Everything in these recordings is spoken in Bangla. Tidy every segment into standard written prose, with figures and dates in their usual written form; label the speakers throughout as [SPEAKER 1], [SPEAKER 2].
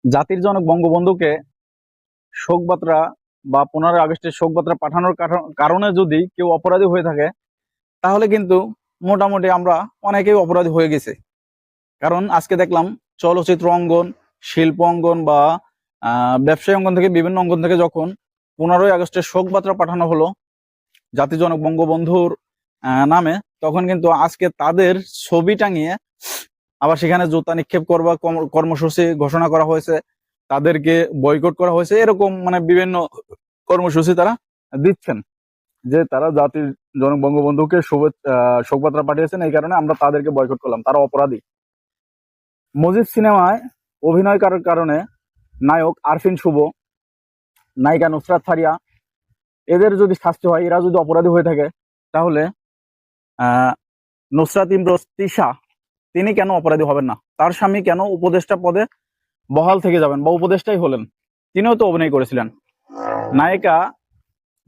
[SPEAKER 1] জাতির জনক বঙ্গবন্ধুকে শোকবার্তা বা 15 আগস্টের শোকবার্তা পাঠানোর কারণে যদি কেউ অপরাধী হয়ে থাকে, তাহলে কিন্তু মোটামুটি আমরা অনেকেই অপরাধী হয়ে গেছে। কারণ আজকে দেখলাম চলচ্চিত্র অঙ্গন, শিল্প অঙ্গন বা ব্যবসায়ী অঙ্গন থেকে, বিভিন্ন অঙ্গন থেকে যখন 15 আগস্টের শোকবার্তা পাঠানো হলো জাতির জনক বঙ্গবন্ধুর নামে, তখন কিন্তু আজকে তাদের ছবি টাঙিয়ে আবার সেখানে জুতা নিক্ষেপ করবার কর্মসূচি ঘোষণা করা হয়েছে, তাদেরকে বয়কট করা হয়েছে। এরকম মানে বিভিন্ন কর্মসূচি তারা দিচ্ছেন যে তারা জাতির জনক বঙ্গবন্ধুকে শোকবার্তা পাঠিয়েছেন, এই কারণে আমরা তাদেরকে বয়কট করলাম, তারা অপরাধী। মজিদ সিনেমায় অভিনয় করার কারণে নায়ক আরফিন শুভ, নায়িকা নুসরাত ফারিয়া, এদের যদি শাস্তি হয়, এরা যদি অপরাধী হয়ে থাকে, তাহলে নুসরাত ইমরোজ তিশা তিনি কেন অপরাধী হবেন না? তার স্বামী কেন উপদেষ্টা পদে বহাল থেকে যাবেন বা উপদেষ্টাই হলেন? তিনিও তো অভিনয় করেছিলেন। নায়িকা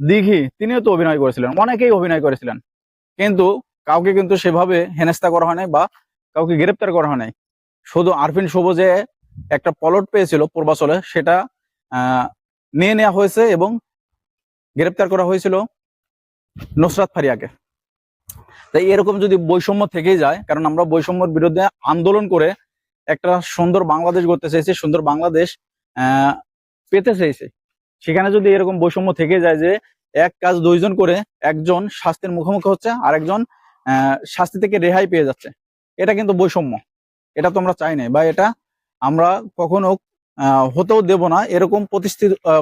[SPEAKER 1] দিঘি তিনিও তো অভিনয় করেছিলেন, অনেকেই অভিনয় করেছিলেন, কিন্তু কাউকে কিন্তু সেভাবে হেনস্থা করা হয় নাই বা কাউকে গ্রেপ্তার করা হয় নাই। শুধু আরফিন শুভ যে একটা পলট পেয়েছিল পূর্বাচলে, সেটা নিয়ে নেওয়া হয়েছে এবং গ্রেপ্তার করা হয়েছিল নুসরাত ফারিয়াকে। তাই এরকম যদি বৈষম্য থেকেই যায়, কারণ আমরা বৈষম্যের বিরুদ্ধে আন্দোলন করে একটা সুন্দর বাংলাদেশ গড়তে চাইছি, সুন্দর বাংলাদেশ পেতে চাইছি, সেখানে যদি এরকম বৈষম্য থেকে যায় যে এক কাজ দুইজন করে একজন শাস্তির মুখোমুখি হচ্ছে আর একজন শাস্তি থেকে রেহাই পেয়ে যাচ্ছে, এটা কিন্তু বৈষম্য। এটা তো আমরা চাই না, বা এটা আমরা কখনো হতেও দেব না। এরকম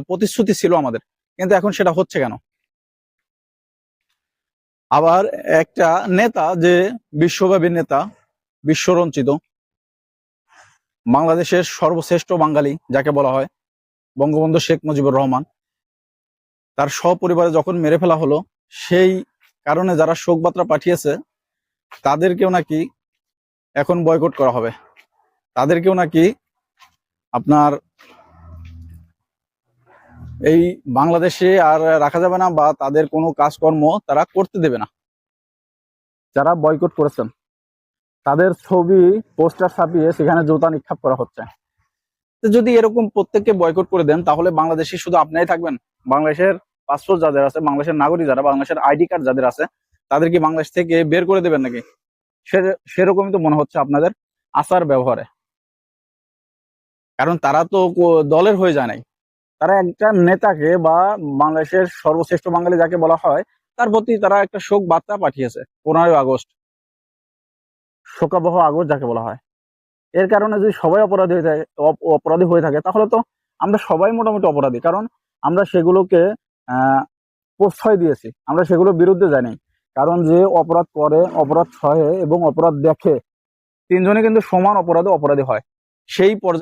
[SPEAKER 1] প্রতিশ্রুতি ছিল আমাদের, কিন্তু এখন সেটা হচ্ছে কেন? আবার একটা নেতা যে বিশ্বব্যাপী নেতা, বিশ্বরঞ্চিত, বাংলাদেশের সর্বশ্রেষ্ঠ বাঙালি যাকে বলা হয় বঙ্গবন্ধু শেখ মুজিবুর রহমান, তার সপরিবারে যখন মেরে ফেলা হলো, সেই কারণে যারা শোকবার্তা পাঠিয়েছে তাদেরকেও নাকি এখন বয়কট করা হবে, তাদেরকেও নাকি আপনার এই বাংলাদেশে আর রাখা যাবে না, বা তাদের কোনো কাজকর্ম তারা করতে দেবে না। যারা বয়কট করেছেন তাদের ছবি পোস্টার ছাপিয়ে সেখানে জুতা নিক্ষেপ করা হচ্ছে। যদি এরকম প্রত্যেককে বয়কট করে দেন, তাহলে বাংলাদেশে শুধু আপনারাই থাকবেন? বাংলাদেশের পাসপোর্ট যাদের আছে, বাংলাদেশের নাগরিক যারা, বাংলাদেশের আইডি কার্ড যাদের আছে, তাদের কি বাংলাদেশ থেকে বের করে দেবেন নাকি? সেরকমই তো মনে হচ্ছে আপনাদের আচার ব্যবহারে। কারণ তারা তো দলের হয়ে যায় নাই, তারা একটা নেতাকে বা বাংলাদেশের সর্বশ্রেষ্ঠ বাঙালি যাকে বলা হয় তার প্রতি তারা একটা শোক বার্তা পাঠিয়েছে। 15 আগস্ট, শোকাবহ আগস্ট যাকে বলা হয়। এর কারণে যদি সবাই অপরাধী হয়ে থাকে, তাহলে তো আমরা সবাই মোটামুটি অপরাধী। কারণ আমরা সেগুলোকে প্রশ্রয় দিয়েছি, আমরা সেগুলোর বিরুদ্ধে যাইনি। কারণ যে অপরাধ করে, অপরাধ সহে এবং অপরাধ দেখে, তিনজনে কিন্তু সমান অপরাধী হয়। সেই পর্যায়ে